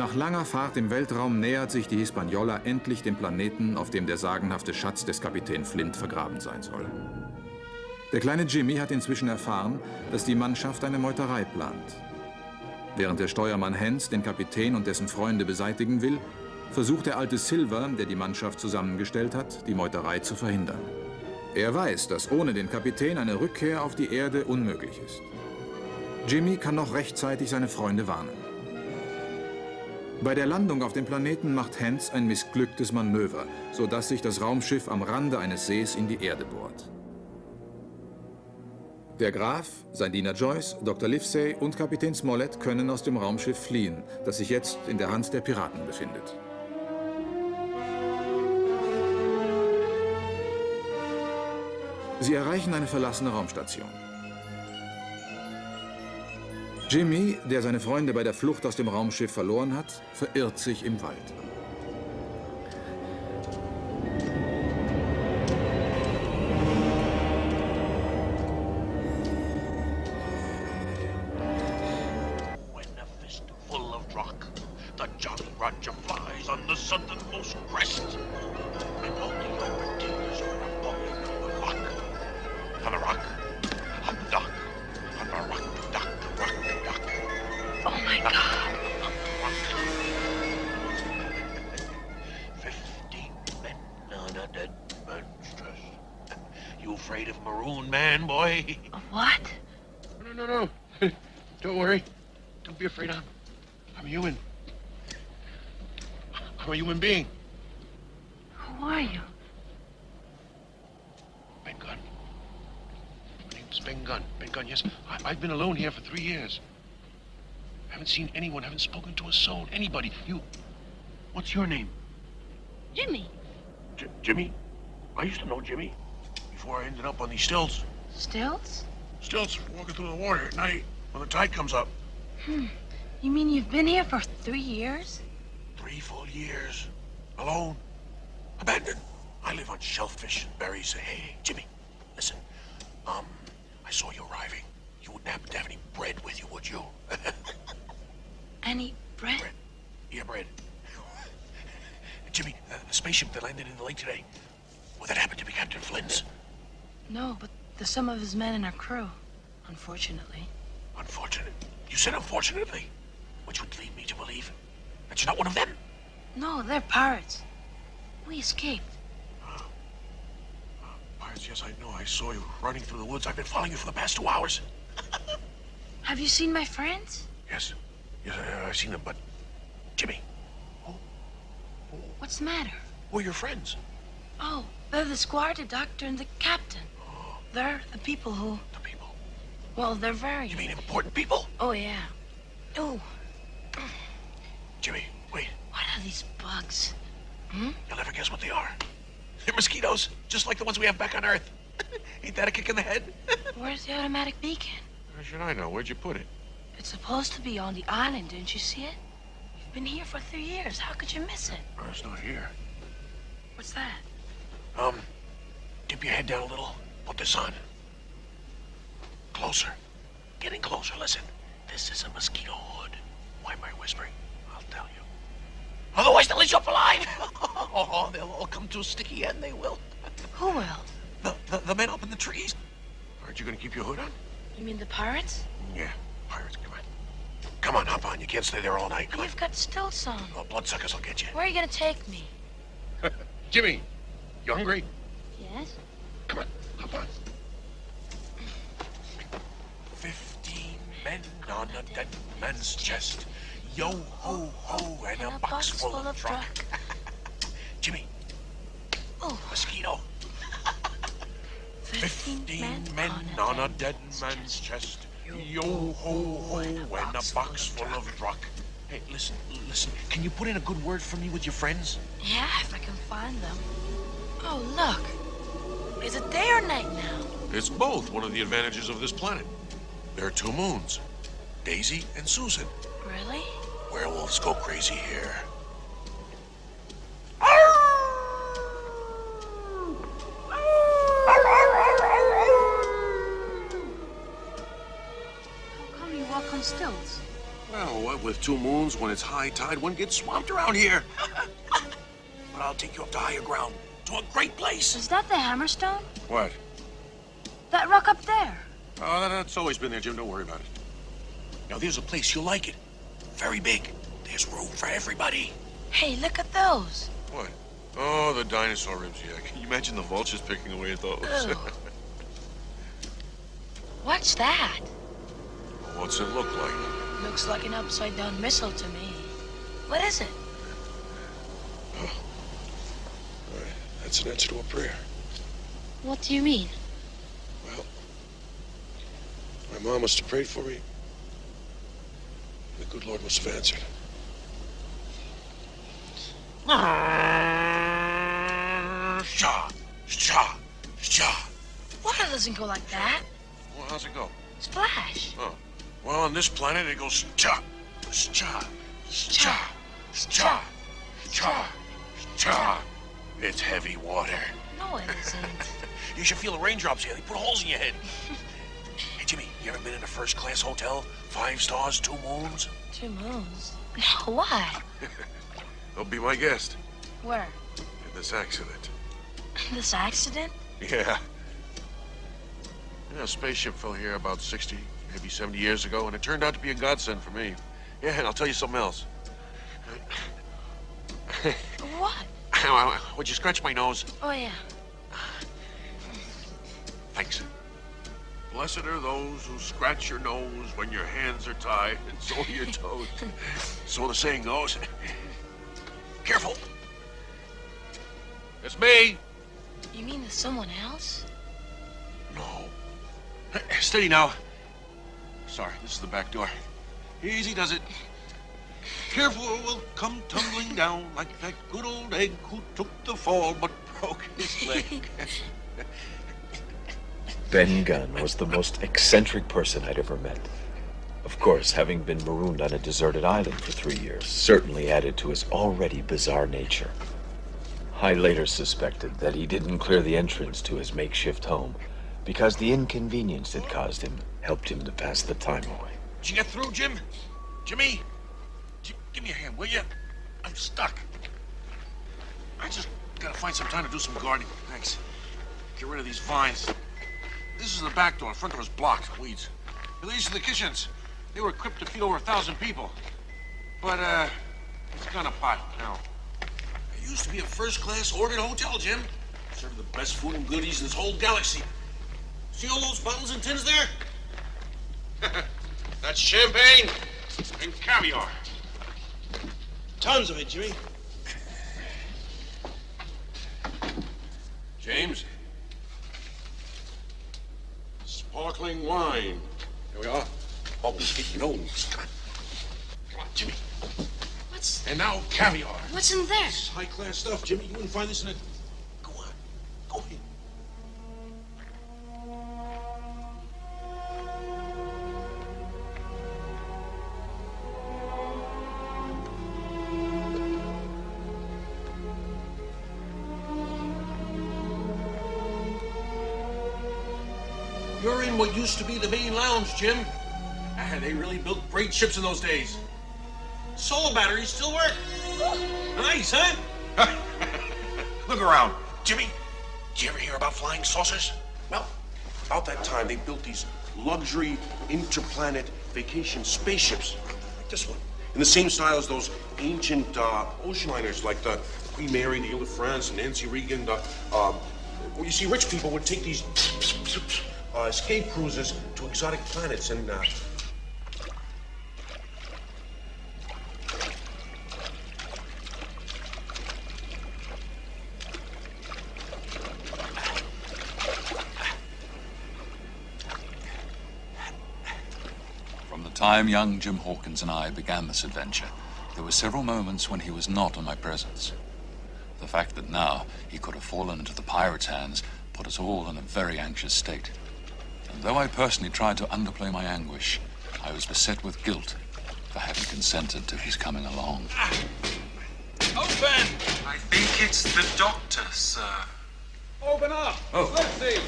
Nach langer Fahrt im Weltraum nähert sich die Hispaniola endlich dem Planeten, auf dem der sagenhafte Schatz des Kapitän Flint vergraben sein soll. Der kleine Jimmy hat inzwischen erfahren, dass die Mannschaft eine Meuterei plant. Während der Steuermann Hans den Kapitän und dessen Freunde beseitigen will, versucht der alte Silver, der die Mannschaft zusammengestellt hat, die Meuterei zu verhindern. Er weiß, dass ohne den Kapitän eine Rückkehr auf die Erde unmöglich ist. Jimmy kann noch rechtzeitig seine Freunde warnen. Bei der Landung auf dem Planeten macht Hans ein missglücktes Manöver, sodass sich das Raumschiff am Rande eines Sees in die Erde bohrt. Der Graf, sein Diener Joyce, Dr. Livesey und Kapitän Smollett können aus dem Raumschiff fliehen, das sich jetzt in der Hand der Piraten befindet. Sie erreichen eine verlassene Raumstation. Jimmy, der seine Freunde bei der Flucht aus dem Raumschiff verloren hat, verirrt sich im Wald. I'm a human being. Who are you? Ben Gunn. My name's Ben Gunn. Ben Gunn, yes. I've been alone here for 3 years. Haven't seen anyone, haven't spoken to a soul, anybody. What's your name? Jimmy. Jimmy? I used to know Jimmy before I ended up on these stilts. Stilts? Stilts, walking through the water at night when the tide comes up. You mean you've been here for 3 years? 3 full years. Alone. Abandoned. I live on shellfish and berries. Hey, Jimmy, listen. I saw you arriving. You wouldn't happen to have any bread with you, would you? Any bread? Bread. Yeah, bread. Jimmy, the spaceship that landed in the lake today, would that happen to be Captain Flynn's? No, but there's some of his men in our crew, unfortunately. Unfortunate? You said unfortunately, which would lead me to believe that you're not one of them. No, they're pirates. We escaped. Pirates, yes, I know. I saw you running through the woods. I've been following you for the past 2 hours. Have you seen my friends? Yes. Yes, I've seen them, but... Jimmy. What's the matter? Who are your friends? Oh, they're the squire, the doctor, and the captain. They're the people who... The people? Well, they're very... You mean important people? Oh, yeah. Oh. Jimmy, wait. What are these bugs? You'll never guess what they are. They're mosquitoes, just like the ones we have back on Earth. Ain't that a kick in the head? Where's the automatic beacon? How should I know? Where'd you put it? It's supposed to be on the island, didn't you see it? You've been here for 3 years. How could you miss it? Oh, it's not here. What's that? Dip your head down a little. Put this on. Closer. Getting closer, listen. This is a mosquito hood. Why am I whispering? I'll tell you. Otherwise, they'll eat you up alive. Oh, they'll all come to a sticky end, they will. Who will? The men up in the trees. Aren't you gonna keep your hood on? You mean the pirates? Yeah, pirates, come on. Come on, hop on. You can't stay there all night. Come on. You've got stilts on. Oh, bloodsuckers will get you. Where are you gonna take me? Jimmy, you hungry? Yes? Come on, hop on. 15 men on a dead man's chest. Yo ho ho, and a box full of truck. Jimmy. Oh. Mosquito. 15 men on a dead man's chest. Yo ho ho, and a box full of truck. Hey, listen. Can you put in a good word for me with your friends? Yeah, if I can find them. Oh, look. Is it day or night now? It's both one of the advantages of this planet. There are 2 moons, Daisy and Susan. Really? Werewolves go crazy here. How come you walk on stilts? Well, what with with 2 moons, when it's high tide, one gets swamped around here. But I'll take you up to higher ground, to a great place. Is that the Hammerstone? What? That rock up there? Oh, that's always been there, Jim. Don't worry about it. Now, there's a place you'll like it. Very big. There's room for everybody. Hey, look at those. What? Oh, the dinosaur ribs, yeah. Can you imagine the vultures picking away at those? Ew. What's that? What's it look like? Looks like an upside-down missile to me. What is it? Oh. All right. That's an answer to a prayer. What do you mean? Well, my mom must have prayed for me. The good Lord must have answered. Sha, sha, sha. Water doesn't go like that. Well, how's it go? Splash. Oh. Well, on this planet, it goes cha, cha, cha, cha, cha, cha. It's heavy water. No, it isn't. You should feel the raindrops here. They put holes in your head. Hey, Jimmy, you ever been in a first-class hotel? 5 stars, 2 moons? 2 moons? No, why? They'll be my guest Where? in this accident. This accident? Yeah. A spaceship fell here about 60, maybe 70 years ago, and it turned out to be a godsend for me. Yeah, and I'll tell you something else. What? Would you scratch my nose? Oh, yeah. Thanks. Blessed are those who scratch your nose when your hands are tied, and so are your toes. So the saying goes. Careful. It's me. You mean there's someone else? No. Steady now. Sorry, this is the back door. Easy does it. Careful or we'll come tumbling down like that good old egg who took the fall but broke his leg. Ben Gunn was the most eccentric person I'd ever met. Of course, having been marooned on a deserted island for 3 years certainly added to his already bizarre nature. I later suspected that he didn't clear the entrance to his makeshift home because the inconvenience it caused him helped him to pass the time away. Did you get through, Jim? Jimmy? Give me a hand, will you? I'm stuck. I just gotta find some time to do some gardening. Thanks. Get rid of these vines. This is the back door. The front door is blocked. Weeds. These are the kitchens. They were equipped to feed over 1,000 people. But, it's gone a pot now. It used to be a first-class ordered hotel, Jim. Served the best food and goodies in this whole galaxy. See all those bottles and tins there? That's champagne and caviar. Tons of it, Jimmy. James? Sparkling wine. Here we are. Always get your nose. Come on, Jimmy. What's... And now caviar. What's in there? This is high-class stuff, Jimmy. You wouldn't find this in a... Go on. Go ahead. You're in what used to be the main lounge, Jim. They really built great ships in those days. Solar batteries still work. Nice, huh? Look around. Jimmy, did you ever hear about flying saucers? Well, about that time, they built these luxury interplanet vacation spaceships, like this one, in the same style as those ancient ocean liners, like the Queen Mary, the Ile de France, and Nancy Reagan. Well, you see, rich people would take these escape cruises to exotic planets and From the time young Jim Hawkins and I began this adventure, there were several moments when he was not in my presence. The fact that now he could have fallen into the pirates' hands put us all in a very anxious state. And though I personally tried to underplay my anguish, I was beset with guilt for having consented to his coming along. Open! I think it's the doctor, sir. Open up! Oh. Let's see.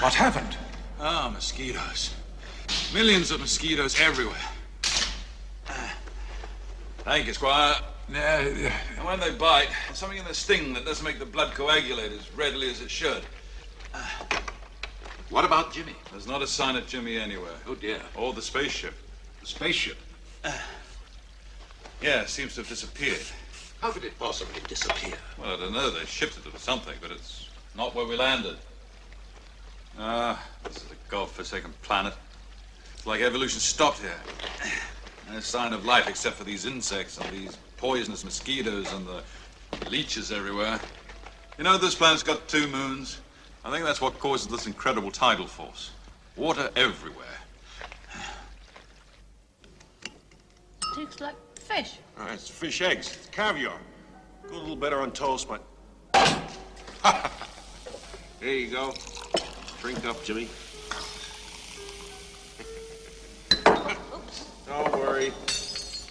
What happened? Ah, mosquitoes. Millions of mosquitoes everywhere. Thank you, Squire. And when they bite, there's something in the sting that doesn't make the blood coagulate as readily as it should. What about Jimmy? There's not a sign of Jimmy anywhere. Oh, dear. Or the spaceship. The spaceship? Yeah, it seems to have disappeared. How could it possibly disappear? Well, I don't know. They shipped it or something, but it's not where we landed. This is a godforsaken planet. It's like evolution stopped here. No sign of life except for these insects and these poisonous mosquitoes and the leeches everywhere. You know, this planet's got 2 moons. I think that's what causes this incredible tidal force. Water everywhere. Tastes like fish. It's fish eggs. It's caviar. Go a little better on toast, but... There you go. Drink up, Jimmy. Don't worry.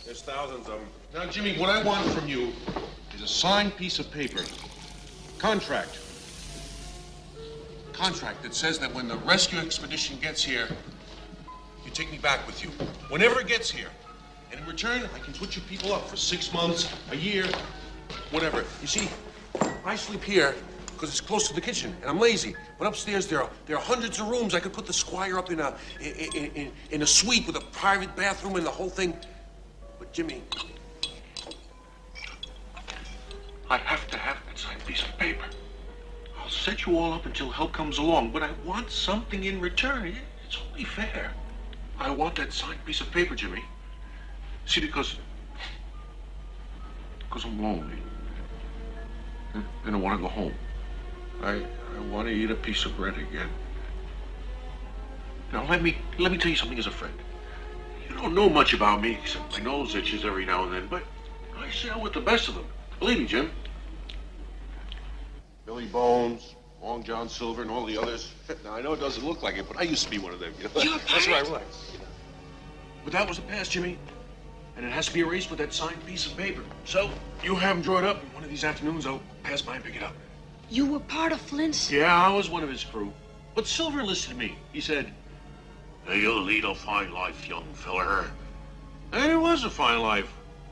There's thousands of them. Now, Jimmy, what I want from you is a signed piece of paper. Contract. Contract that says that when the rescue expedition gets here, you take me back with you. Whenever it gets here. And in return, I can put you people up for 6 months, a year, whatever. You see, I sleep here because it's close to the kitchen, and I'm lazy. But upstairs, there are hundreds of rooms. I could put the squire up in a suite with a private bathroom and the whole thing. But Jimmy, I have to have that signed piece of paper. I'll set you all up until help comes along, but I want something in return. It's only fair. I want that signed piece of paper, Jimmy. See, because I'm lonely. And I want to go home. I want to eat a piece of bread again. Now, let me tell you something as a friend. You don't know much about me, except my nose itches every now and then, but I sail with the best of them. Believe me, Jim. Billy Bones, Long John Silver, and all the others. Now, I know it doesn't look like it, but I used to be one of them. You know? You're That's right. right. But that was the past, Jimmy. And it has to be erased with that signed piece of paper. So, you have them drawn up, and one of these afternoons I'll pass by and pick it up. You were part of Flint's... Yeah, I was one of his crew. But Silver enlisted me. He said, "Hey, you'll lead a fine life, young feller." And it was a fine life.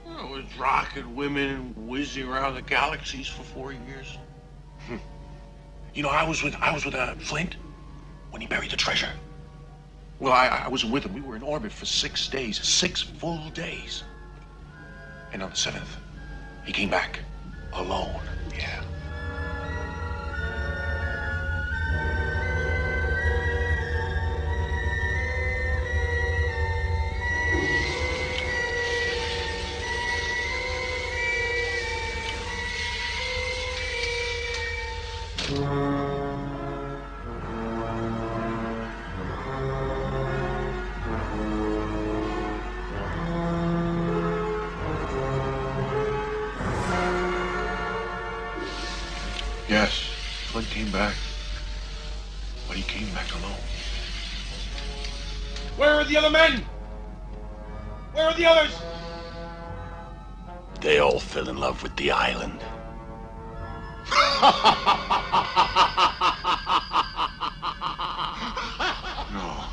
I was rocking women and whizzing around the galaxies for 4 years. You know, I was with Flint when he buried the treasure. Well, I wasn't with him. We were in orbit for 6 days, 6 full days. And on the 7th, he came back alone. Yeah. Yes, Flint came back. But he came back alone. Where are the other men? Where are the others? They all fell in love with the island. No.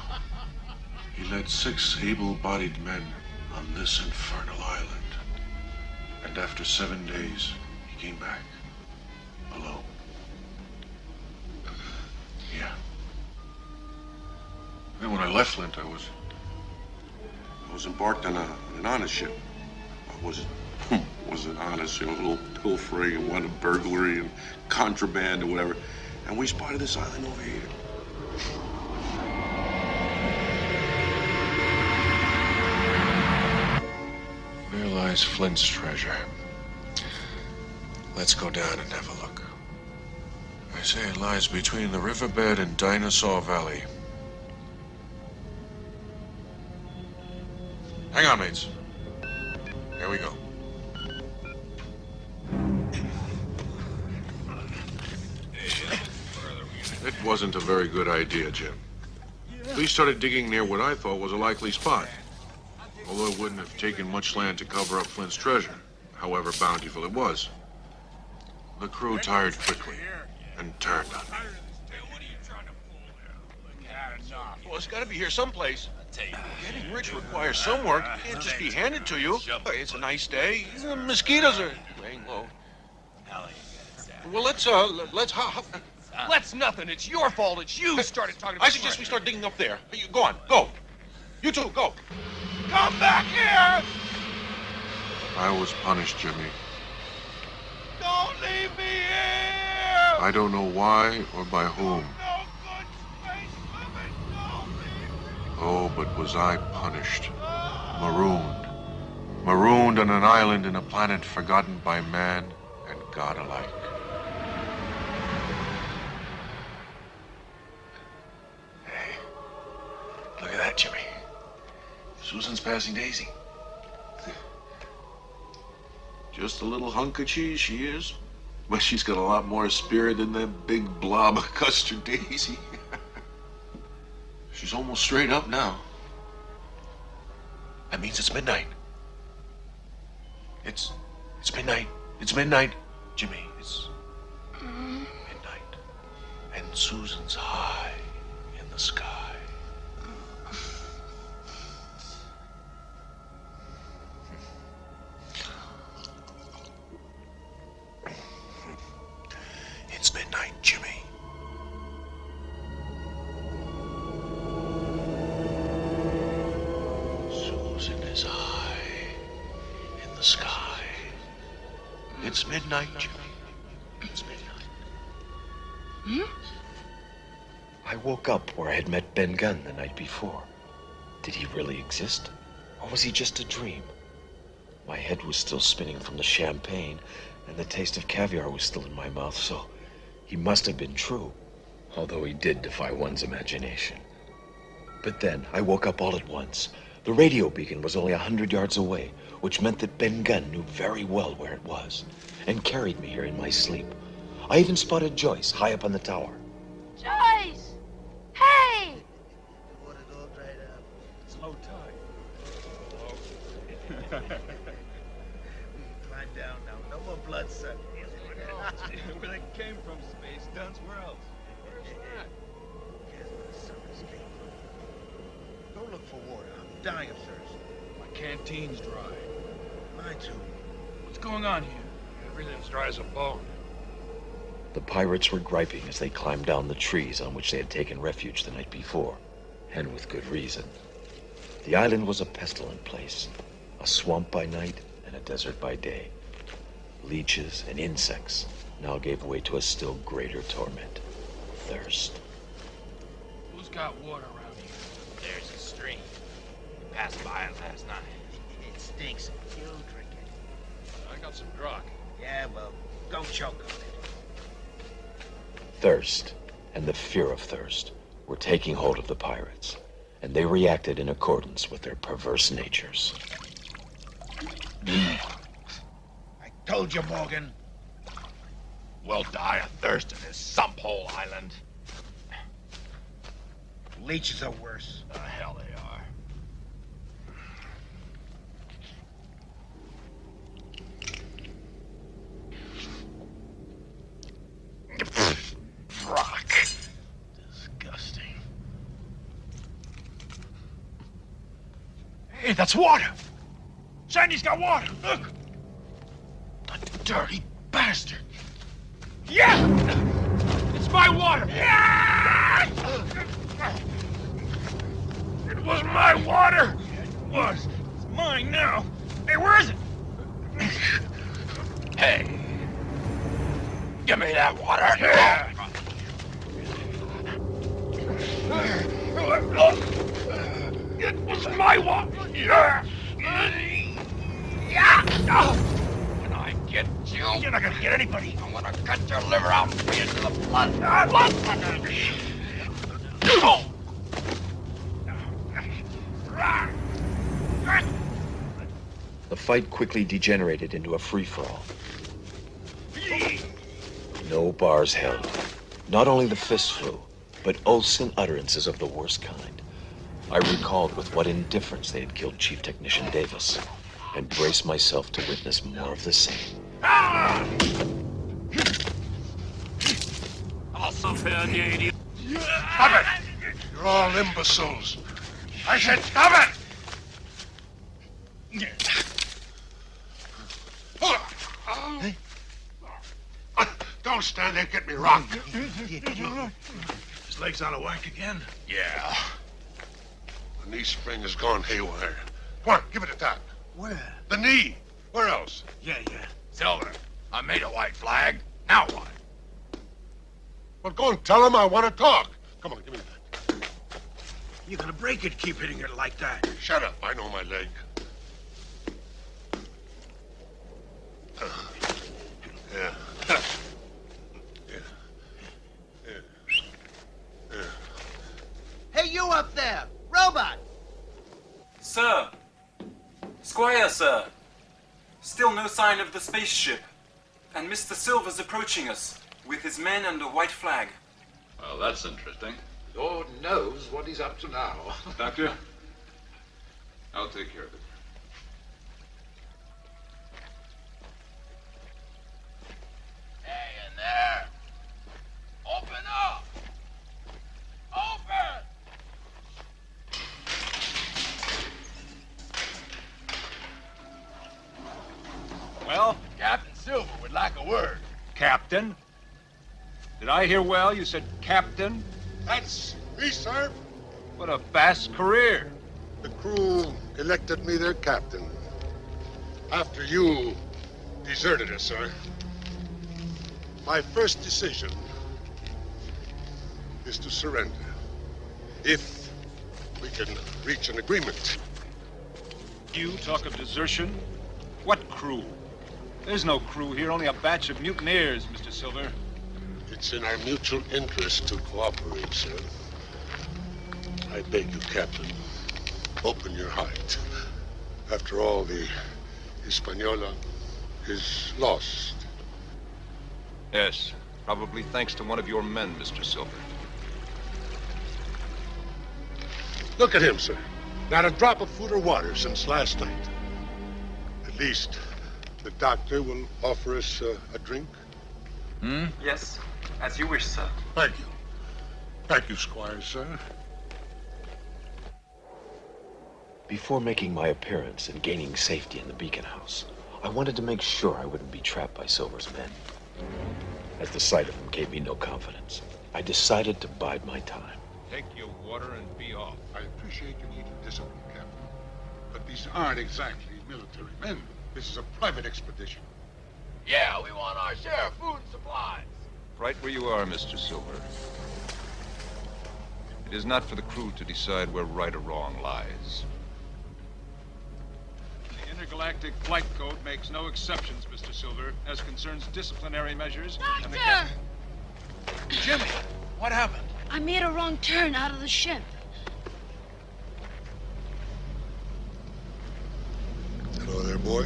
He led 6 able-bodied men on this infernal island. And after 7 days, he came back. Alone. Yeah. And when I left Flint, I was embarked on an honest ship. I wasn't honest, you know, a little pilfering and one burglary and contraband or whatever. And we spotted this island over here. There lies Flint's treasure. Let's go down and have a look. I say it lies between the riverbed and Dinosaur Valley. Hang on, mates. Here we go. It wasn't a very good idea, Jim. We started digging near what I thought was a likely spot. Although it wouldn't have taken much land to cover up Flint's treasure, however bountiful it was. The crew tired quickly and turned on me. Well, it's got to be here someplace. Getting rich requires some work. It can't just be handed to you. It's a nice day. The mosquitoes are laying low. Well, let's Let's nothing. It's your fault. It's you who started talking to I suggest we start digging up there. Go on, go. You two, go. Come back here! I was punished, Jimmy. Don't leave me here! I don't know why or by whom. No good space living. Don't leave me. Oh, but was I punished. Marooned. Marooned on an island in a planet forgotten by man and God alike. Hey, look at that, Jimmy. Susan's passing Daisy. Just a little hunk of cheese, she is. But she's got a lot more spirit than that big blob of custard Daisy. She's almost straight up now. That means it's midnight. It's midnight. It's midnight, Jimmy. It's midnight. And Susan's high in the sky. It's midnight, Jimmy. Susan is high in the sky. It's midnight, Jimmy. It's midnight. I woke up where I had met Ben Gunn the night before. Did he really exist? Or was he just a dream? My head was still spinning from the champagne, and the taste of caviar was still in my mouth, so he must have been true, although he did defy one's imagination. But then I woke up all at once. The radio beacon was only 100 yards away, which meant that Ben Gunn knew very well where it was, and carried me here in my sleep. I even spotted Joyce high up on the tower. Joyce! Hey! It's low tide. Climb down now. No more blood sucking. Where they came from, Space Dunce. Where else? Where's that? Guess where the suckers came from. Go look for water. I'm dying of thirst. My canteen's dry. Mine too. What's going on here? Everything's dry as a bone. The pirates were griping as they climbed down the trees on which they had taken refuge the night before, and with good reason. The island was a pestilent place, a swamp by night and a desert by day. Leeches and insects now gave way to a still greater torment, thirst. Who's got water around here? There's a stream. We passed by it last night. It stinks. You drink it. I got some grog. Yeah, well, go choke on it. Thirst and the fear of thirst were taking hold of the pirates, and they reacted in accordance with their perverse natures. I told you, Morgan. We'll die of thirst in this sump hole island. Leeches are worse. The hell they are. Rock. Disgusting. Hey, that's water. Sandy's got water. Look. The dirty bastard. Yeah! It's my water. Yeah! It was my water. It was. It's mine now. Hey, where is it? Hey. Give me that water. Yeah. It was my water. Yeah. Yeah. When I get you, you're not gonna get anybody. I'm gonna cut your liver out and put it into the blood. The fight quickly degenerated into a free-for-all. No bars held. Not only the fists flew, but oaths and utterances of the worst kind. I recalled with what indifference they had killed Chief Technician Davis, and braced myself to witness more of the same. Stop it! You're all imbeciles. I said stop it! Don't stand there, get me rocked. His leg's out of whack again? Yeah. The knee spring has gone haywire. Come on, give it a tap. Where? The knee. Where else? Yeah. Silver, I made a white flag. Now what? Well, go and tell him I want to talk. Come on, give me that. You're gonna break it, keep hitting it like that. Shut up, I know my leg. Yeah. Hey, you up there! Robot! Sir! Squire, sir! Still no sign of the spaceship. And Mr. Silver's approaching us with his men and a white flag. Well, that's interesting. Lord knows what he's up to now. Doctor, I'll take care of it. Hey, in there! Open up! Open! Well? Captain Silver would like a word. Captain? Did I hear well? You said captain? That's me, sir. What a vast career. The crew elected me their captain. After you deserted us, sir. My first decision is to surrender. If we can reach an agreement. You talk of desertion? What crew? There's no crew here, only a batch of mutineers, Mr. Silver. It's in our mutual interest to cooperate, sir. I beg you, Captain, open your heart. After all, the Hispaniola is lost. Yes, probably thanks to one of your men, Mr. Silver. Look at him, sir. Not a drop of food or water since last night. At least the doctor will offer us a drink. Yes, as you wish, sir. Thank you. Thank you, Squire, sir. Before making my appearance and gaining safety in the beacon house, I wanted to make sure I wouldn't be trapped by Silver's men. As the sight of them gave me no confidence, I decided to bide my time. Take your water and be off. I appreciate you need discipline, Captain. But these aren't exactly military men. This is a private expedition. Yeah, we want our share of food and supplies. Right where you are, Mr. Silver. It is not for the crew to decide where right or wrong lies. The Intergalactic Flight Code makes no exceptions, Mr. Silver, as concerns disciplinary measures. Doctor! Jimmy, what happened? I made a wrong turn out of the ship. Hello there, boy.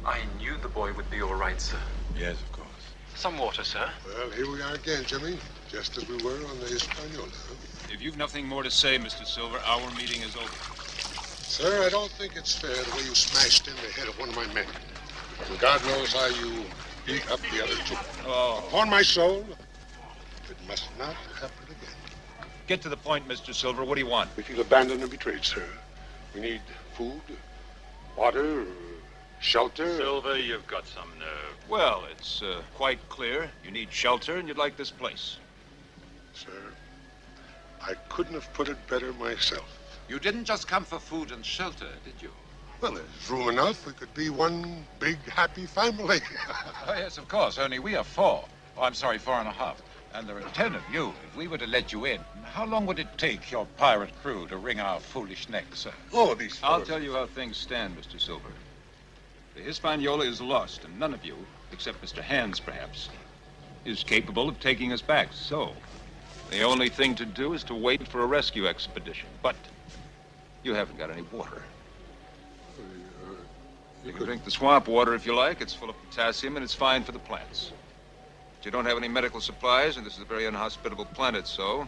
I knew the boy would be all right, sir. Yes, of course. Some water, sir. Well, here we are again, Jimmy. Just as we were on the Hispaniola. If you've nothing more to say, Mr. Silver, our meeting is over. Sir, I don't think it's fair the way you smashed in the head of one of my men. And God knows how you beat up the other two. Oh. Upon my soul, it must not happen again. Get to the point, Mr. Silver. What do you want? We feel abandoned and betrayed, sir. We need food, water, shelter. Silver, you've got some nerve. Well, it's quite clear. You need shelter and you'd like this place. Sir, I couldn't have put it better myself. You didn't just come for food and shelter, did you? Well, there's room enough. We could be one big, happy family. Oh, yes, of course. Only we are 4. Oh, I'm sorry, 4.5. And there are 10 of you. If we were to let you in, how long would it take your pirate crew to wring our foolish necks, sir? Oh, these fellows. I'll tell you how things stand, Mr. Silver. The Hispaniola is lost, and none of you, except Mr. Hands, perhaps, is capable of taking us back. So, the only thing to do is to wait for a rescue expedition. But you haven't got any water. You can drink the swamp water if you like. It's full of potassium, and it's fine for the plants. But you don't have any medical supplies, and this is a very inhospitable planet, so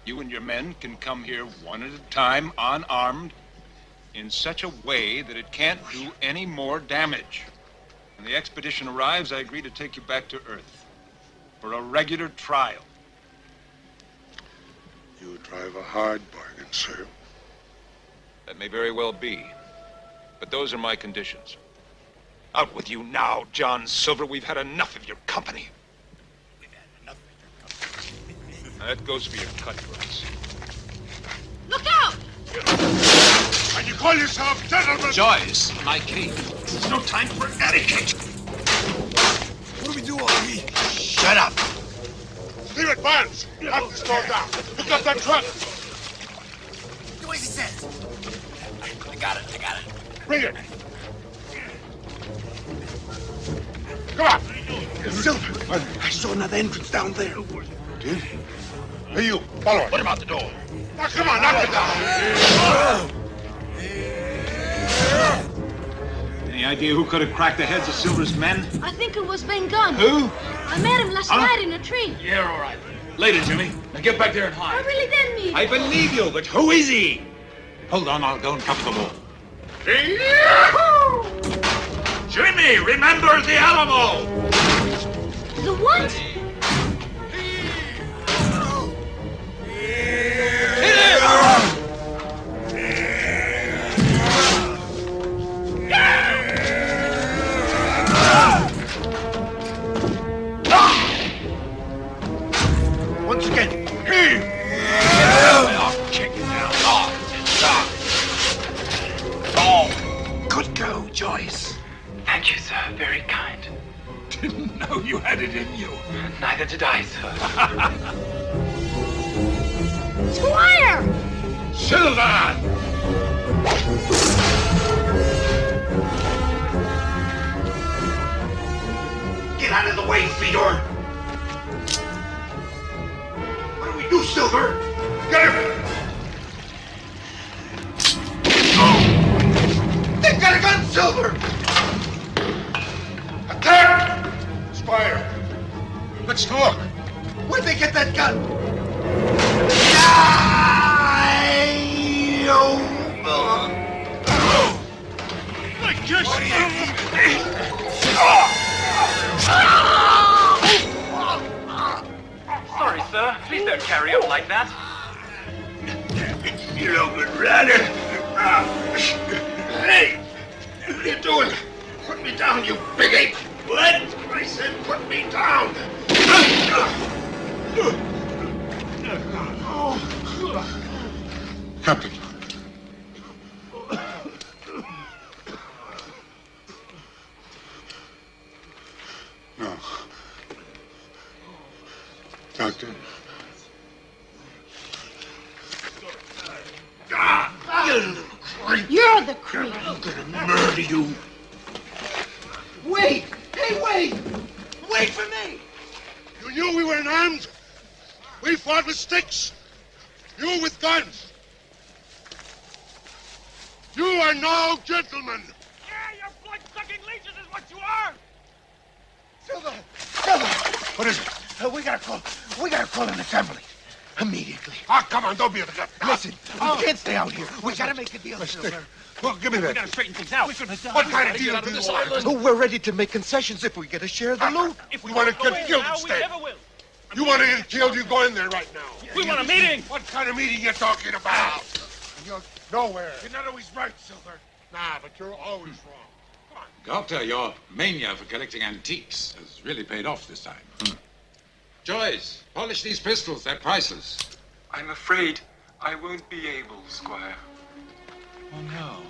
you and your men can come here one at a time, unarmed, in such a way that it can't do any more damage. When the expedition arrives, I agree to take you back to Earth for a regular trial. You drive a hard bargain, sir. That may very well be. But those are my conditions. Out with you now, John Silver. We've had enough of your company. That goes for your cutthroats. Look out! And you call yourself gentlemen? Joyce, my king. There's no time for etiquette. What do we do, R.E.? Shut up. Steve, advance. Have to slow down. Pick up that truck. Do as he says. I got it. Bring it. Come on. Silver, I saw another entrance down there. Did? Hey, you. Follow it. Put him out the door. Now, come on, knock it down. Any idea who could have cracked the heads of Silver's men? I think it was Ben Gunn. Who? I met him last night in a tree. Yeah, all right. Later, Jimmy. Now get back there and hide. I really did meet him. I believe you, but who is he? Hold on, I'll go and cover the wall. Jimmy, remember the Alamo! The what? Once again. I'll kick it down. Good go, Joyce. Thank you, sir. Very kind. Didn't know you had it in you. Neither did I, sir. Squire! Silver! Get out of the way, Fedor. What do we do, Silver? Get him. They've got a gun, Silver! Attack! Squire. Let's talk. Where'd they get that gun? Sorry, sir. Please don't carry on like that. You open rather. Hey! What are you doing? Put me down, you big ape! What? I said put me down! Captain. No. Doctor. You're the creep. I'm gonna murder you! Wait! Hey, wait! Wait for me! You knew we were unarmed? We fought with sticks. You with guns. You are no gentleman. Yeah, you're blood-sucking leeches is what you are! Silver! Silver! What is it? We gotta call an assembly. Immediately. Ah, come on, don't be a gut. Listen, we can't stay out here. We gotta make a deal, Silver. Well, give me that. We gotta straighten things out. What kind of deal do you want? Oh, we're ready to make concessions if we get a share of the loot. If we You want to don't go get in killed now, we instead. never will. You want to get killed, you go in there right now. We want a meeting. What kind of meeting you talking about? You're nowhere. You're not always right, Silver. Nah, but you're always wrong. Come on. Doctor, your mania for collecting antiques has really paid off this time. Joyce, polish these pistols. They're priceless. I'm afraid I won't be able, Squire. Oh, no.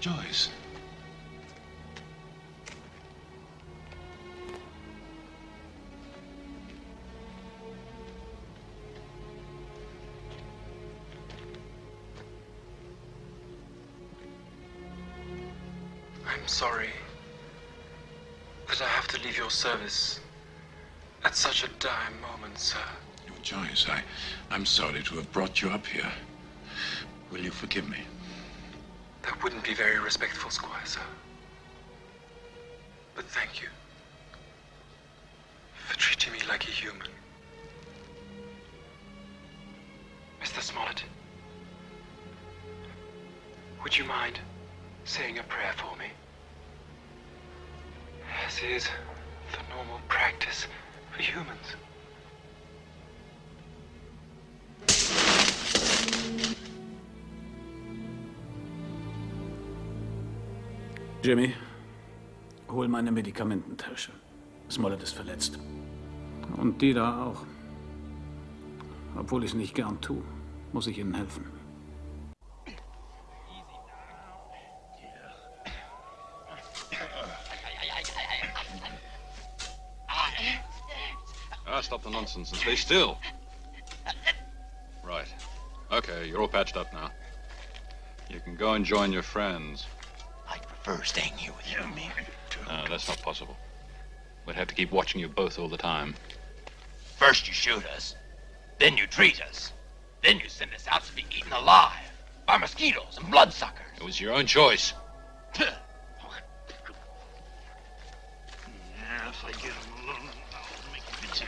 Joyce. I'm sorry that I have to leave your service at such a dire moment, sir. Oh, Joyce, I'm sorry to have brought you up here. Will you forgive me? That wouldn't be very respectful, Squire, sir. But thank you for treating me like a human. Mr. Smollett, would you mind saying a prayer for me? As is the normal practice for humans. Jimmy, hol meine Medikamententasche. Smollett ist verletzt. Und die da auch. Obwohl ich es nicht gern tue, muss ich ihnen helfen. Stop the nonsense and stay still. Right. Okay, you're all patched up now. You can go and join your friends. I'd prefer staying here with you, man. No, that's not possible. We'd have to keep watching you both all the time. First you shoot us, then you treat us, then you send us out to be eaten alive by mosquitoes and bloodsuckers. It was your own choice. Yeah, if I get him alone, I'll make a bitch.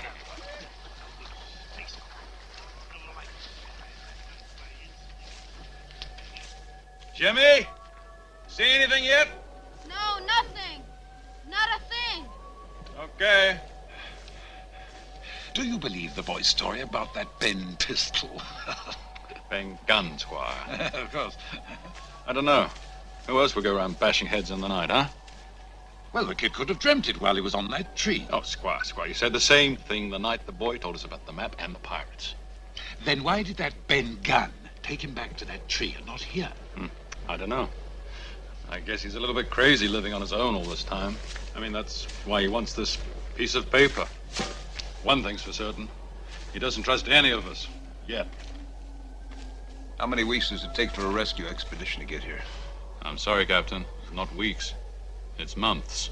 Jimmy? See anything yet? No, nothing. Not a thing. Okay. Do you believe the boy's story about that Ben pistol? Ben gun, Squire. Of course. I don't know. Who else would go around bashing heads in the night, huh? Well, the kid could have dreamt it while he was on that tree. Oh, Squire, you said the same thing the night the boy told us about the map and the pirates. Then why did that Ben gun take him back to that tree and not here? I don't know. I guess he's a little bit crazy living on his own all this time. I mean, that's why he wants this piece of paper. One thing's for certain. He doesn't trust any of us. Yet. How many weeks does it take for a rescue expedition to get here? I'm sorry, Captain. Not weeks. It's months.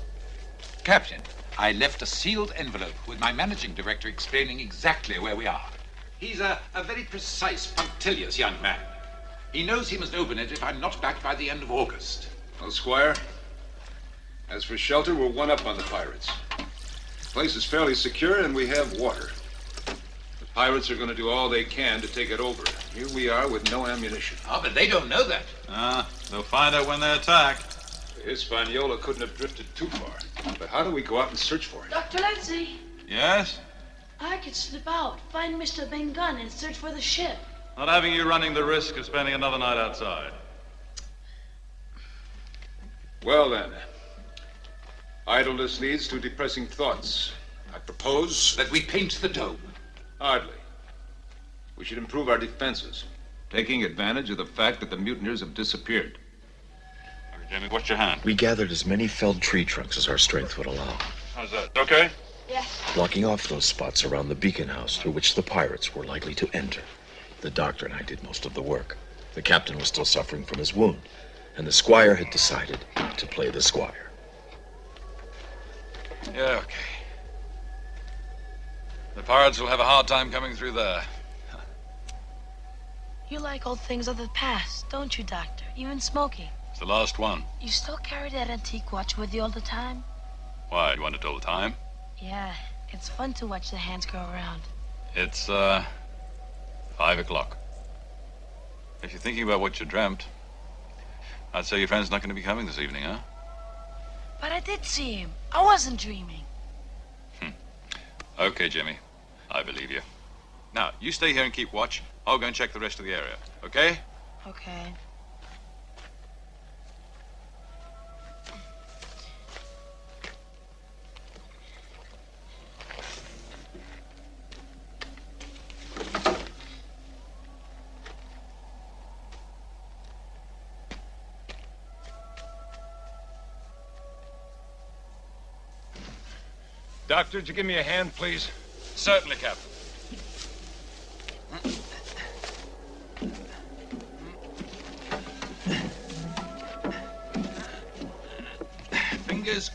Captain, I left a sealed envelope with my managing director explaining exactly where we are. He's a very precise, punctilious young man. He knows he must open it if I'm not back by the end of August. Well, Squire, as for shelter, we're one up on the pirates. The place is fairly secure and we have water. The pirates are going to do all they can to take it over. Here we are with no ammunition. Oh, but they don't know that. They'll find out when they attack. Hispaniola couldn't have drifted too far. But how do we go out and search for it? Dr. Lindsay, Yes? I could slip out, find Mr. Ben Gunn, and search for the ship. Not having you running the risk of spending another night outside. Well, then. Idleness leads to depressing thoughts. I propose that we paint the dome. Hardly. We should improve our defenses, taking advantage of the fact that the mutineers have disappeared. Okay, Jimmy, what's your hand? We gathered as many felled tree trunks as our strength would allow, How's that? Okay? Yes. blocking off those spots around the beacon house through which the pirates were likely to enter. The doctor and I did most of the work. The captain was still suffering from his wound, and the squire had decided to play the squire. Yeah, okay. The pirates will have a hard time coming through there. You like old things of the past, don't you, Doctor? Even smoking. It's the last one. You still carry that antique watch with you all the time? Why, you want it all the time? Yeah, it's fun to watch the hands go around. It's, 5 o'clock. If you're thinking about what you dreamt, I'd say your friend's not going to be coming this evening, huh? But I did see him. I wasn't dreaming. Okay, Jimmy. I believe you. Now, you stay here and keep watch. I'll go and check the rest of the area, okay? Okay. Doctor, would you give me a hand, please? Certainly, Captain. Fingers.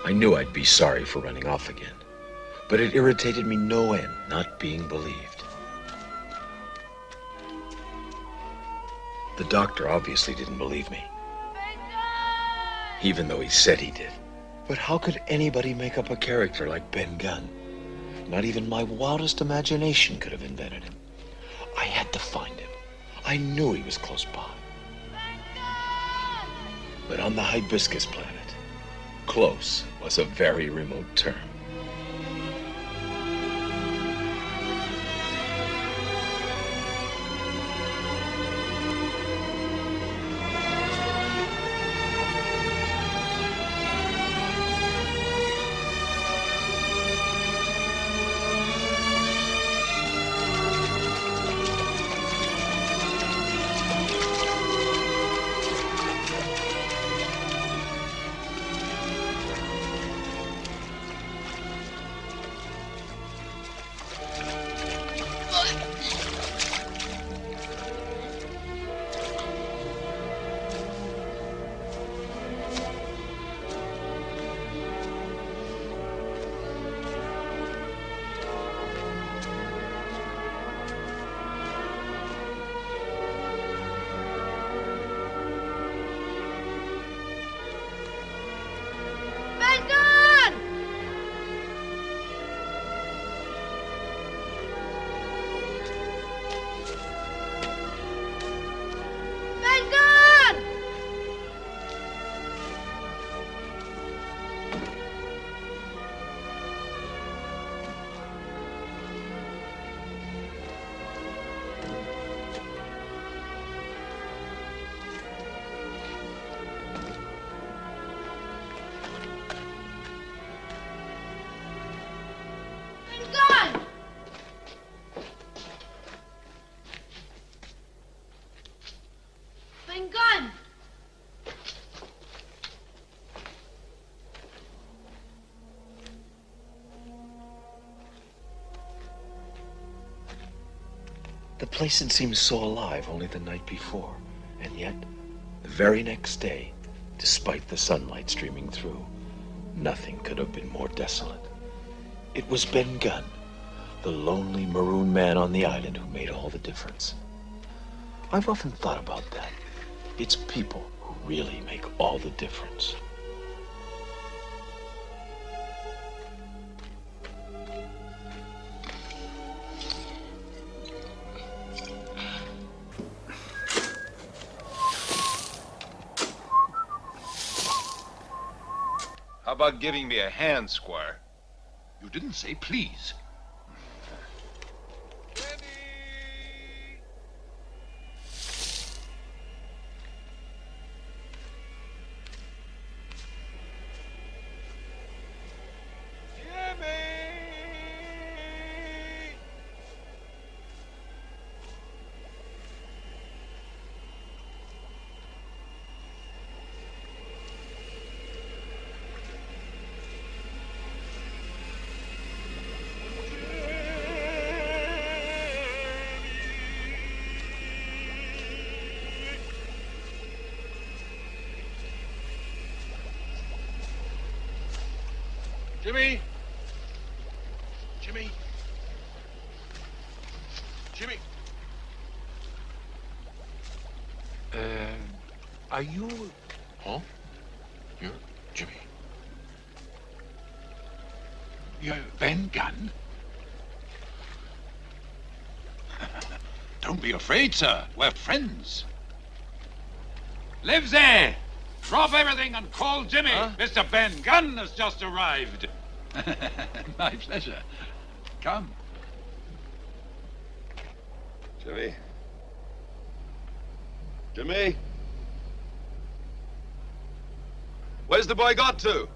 I knew I'd be sorry for running off again, but it irritated me no end not being believed. The doctor obviously didn't believe me, even though he said he did. But how could anybody make up a character like Ben Gunn? Not even my wildest imagination could have invented him. I had to find him. I knew he was close by. But on the Hibiscus planet, close was a very remote term. The place had seemed so alive only the night before, and yet, the very next day, despite the sunlight streaming through, nothing could have been more desolate. It was Ben Gunn, the lonely maroon man on the island who made all the difference. I've often thought about that. It's people who really make all the difference. How about giving me a hand, Squire? You didn't say please. Jimmy! Jimmy! Jimmy! Are you... Huh? You're Jimmy. You're Ben Gunn? Don't be afraid, sir. We're friends. Live there! Drop everything and call Jimmy. Huh? Mr. Ben Gunn has just arrived. My pleasure. Come. Jimmy? Jimmy? Where's the boy got to?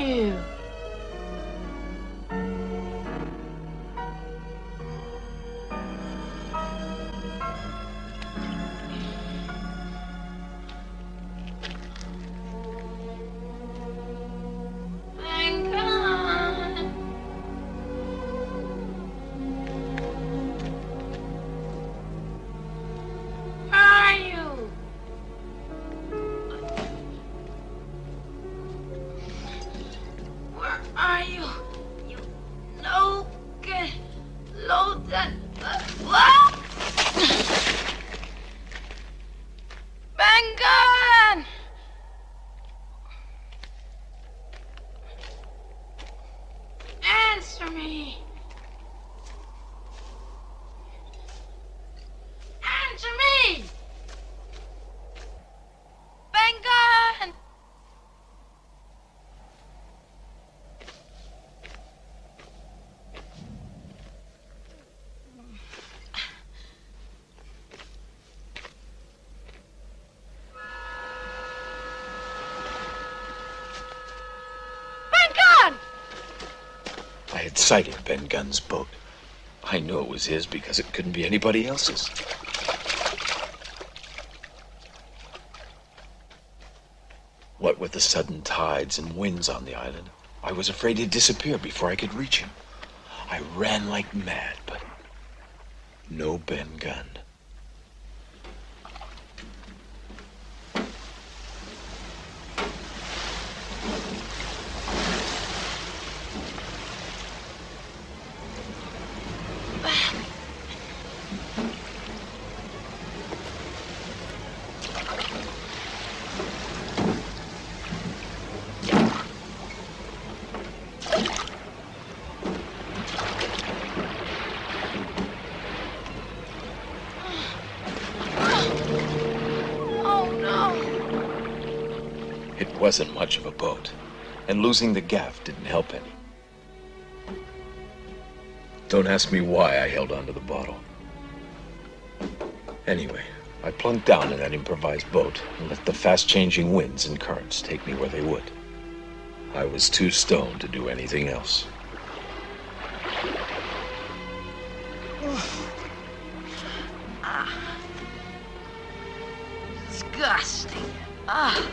You. Thank God. Where are you? sight of Ben Gunn's boat. I knew it was his because it couldn't be anybody else's. What with the sudden tides and winds on the island, I was afraid he'd disappear before I could reach him. I ran like mad, but no Ben Gunn. Wasn't much of a boat, and losing the gaff didn't help any. Don't ask me why I held onto the bottle. Anyway, I plunked down in that improvised boat and let the fast-changing winds and currents take me where they would. I was too stoned to do anything else. Disgusting. Ah.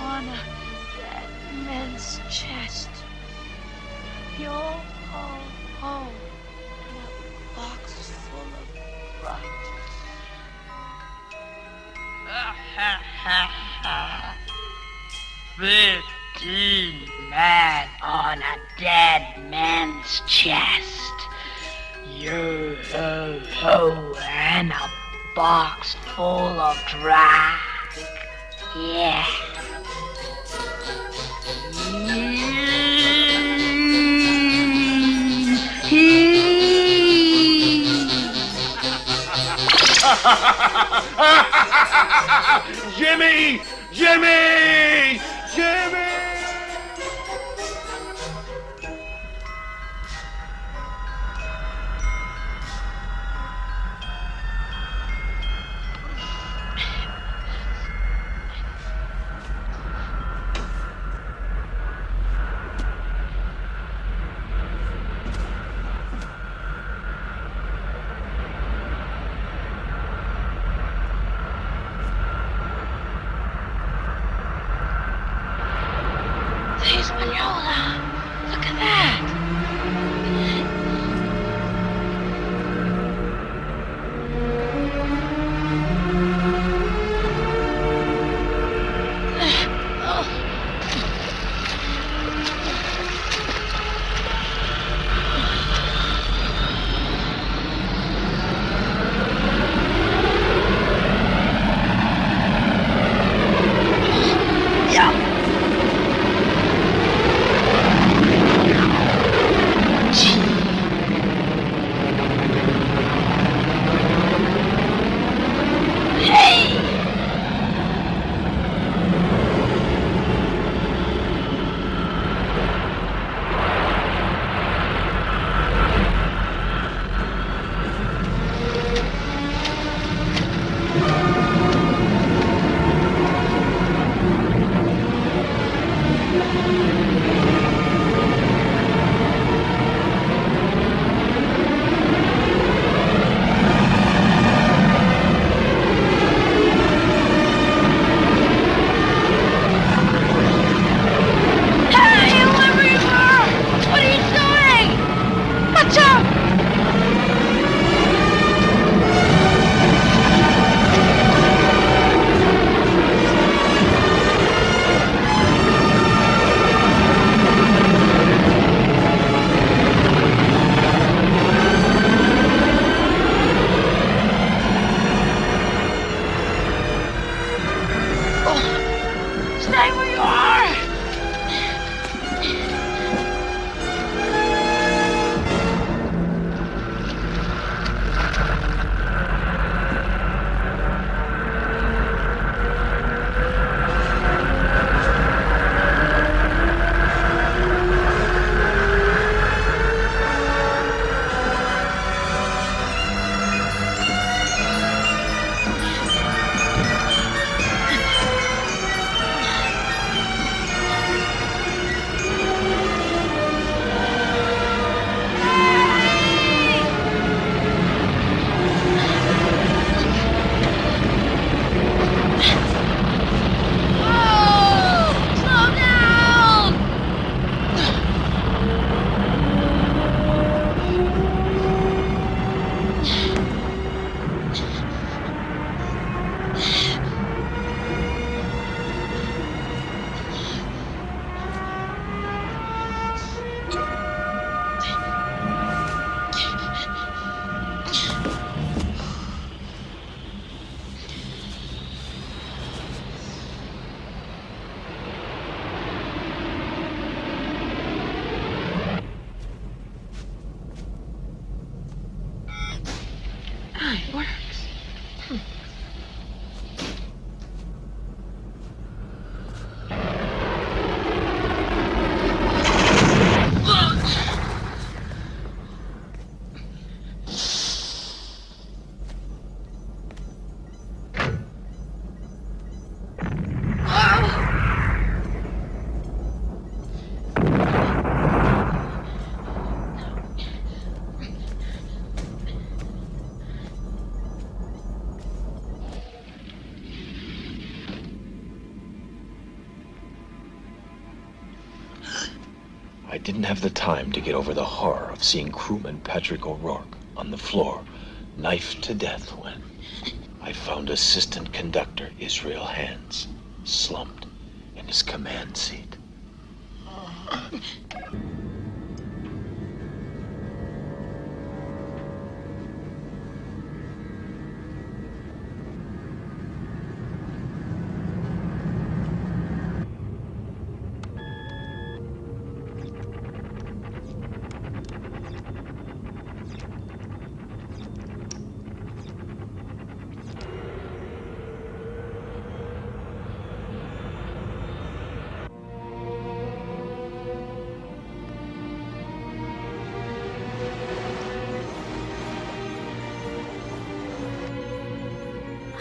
On a dead man's chest. Yo ho ho. And a box full of rot. Ha ha ha. 15 men on a dead man's chest. Yo ho ho. And a box full of drag. Yeah. Jimmy! Jimmy! Jimmy! I didn't have the time to get over the horror of seeing crewman Patrick O'Rourke on the floor, knifed to death when I found Assistant Conductor Israel Hands slumped in his command seat.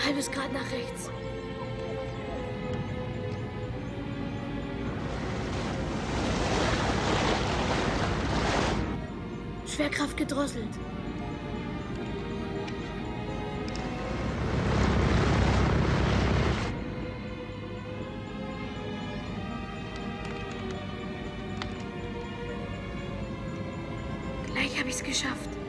Halbes Grad nach rechts. Schwerkraft gedrosselt. Gleich habe ich es geschafft.